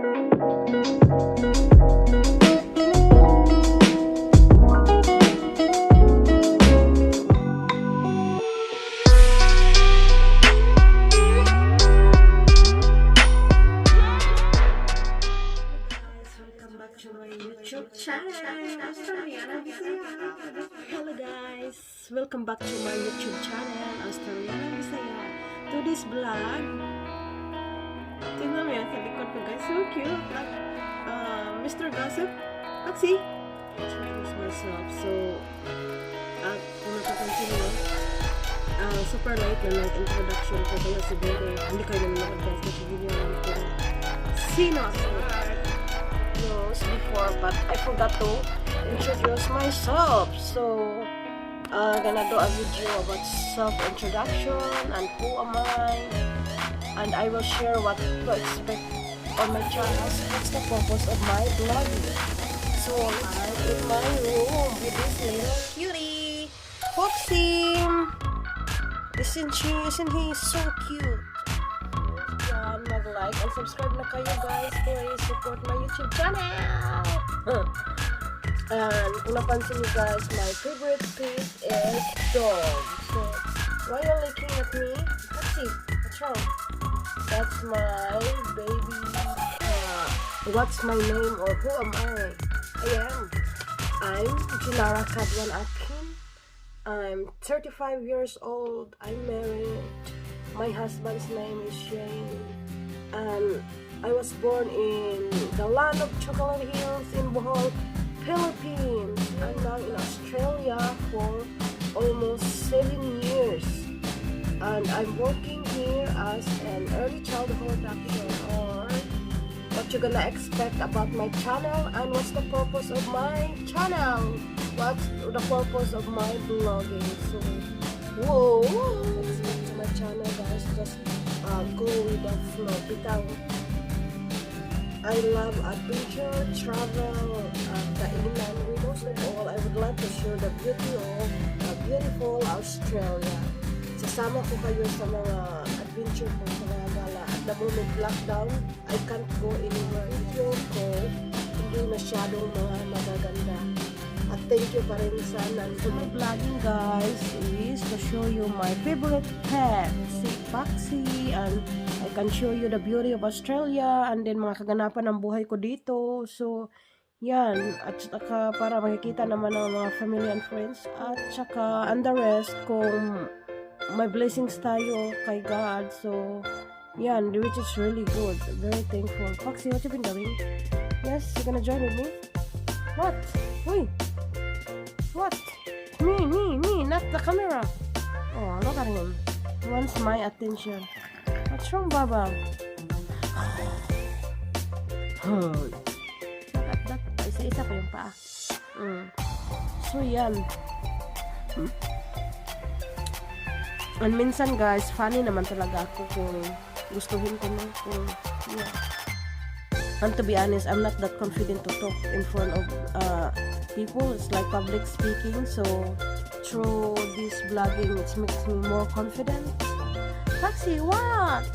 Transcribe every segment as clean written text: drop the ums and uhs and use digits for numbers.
Hello guys, welcome back to my YouTube channel, Australianang Bisaya. Today's vlog, tingnan mo yan sa likod ko guys, so cute. Mr. Gossip, Taxi. Introduce myself. So, kung nakapansin nyo, super light na introduction ko kaya siguro hindi kayo nanonood guys kasi video lang ko. Sino ako? Before, but I forgot to introduce myself. So gonna do a video about self-introduction and who am I, and I will share what to expect on my channel. What's the purpose of my vlogging? So I'm in my room with this little cutie Foxy. Isn't he so cute? Mag-like and subscribe na kayo guys. Please support my YouTube channel. And kung napansin nyo guys, my favorite pet is dog. So, why are you looking at me? Let's see. What's wrong? That's my baby. What's my name or who am I? I'm Jinara Kadwan Akin. I'm 35 years old. I'm married. My husband's name is Shane. And I was born in the land of chocolate hills in Bohol, Philippines. I'm now in Australia for almost 7 years. And I'm working here as an early childhood actor. Or what you're gonna expect about my channel and what's the purpose of my channel? What's the purpose of my vlogging? So, whoa! Expect to my channel guys, just go with the flow. I love adventure, travel, kainan. Most of all, I would like to share the beauty of beautiful Australia. Sasama ko kayo sa mga adventure ko sa mga gala. At the moment lockdown, I can't go anywhere. Video ko, hindi masyadong mga magaganda. At thank you pa rin sa nandun. My vlogging guys is to show you my favorite pet, si Foxy, and I can show you the beauty of Australia and then mga kaganapan ng buhay ko dito. So, yan. At saka para makikita naman ng mga family and friends. At saka and the rest kung may blessings tayo kay God. So, yan. Which is really good. Very thankful. Foxy, what you been doing? Yes, you gonna join with me? What? Uy! What? Me, not the camera. Oh, look at him. He wants my attention. What's wrong, Baba? Look at that. Isa-isa pa yung paa. So, yan. And minsan, guys, funny naman talaga ako kung gustuhin ko na. Yeah. And to be honest, I'm not that confident to talk in front of people. It's like public speaking. So through this vlogging, it makes me more confident. Foxy, what?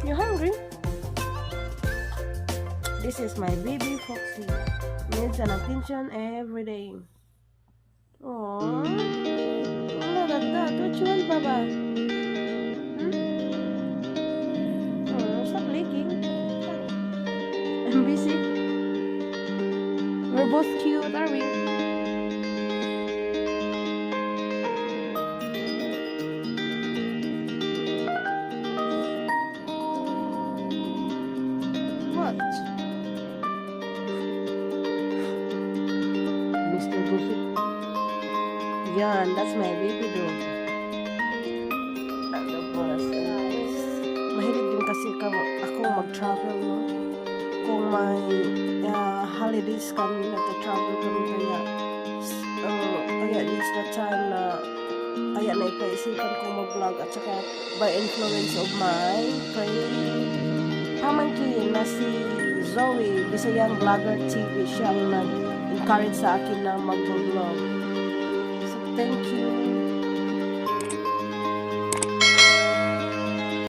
You hungry? This is my baby Foxy. Needs an attention every day. Oh, look at that. What you want, Baba? Stop licking. I'm busy. We're both cute, are we? What? Mr. Gossip. Yan, that's my baby dog. And of course, mahilig din kasi ako mag-travel, no? Kung may holidays kami, nagta-travel kami kaya it's the time na kaya naipaisipan ko mag-vlog at saka by influence of my pamangkin na si Zoe, Bisayang Vlogger TV, siyang nag-encourage sa akin na mag-vlog. So thank you.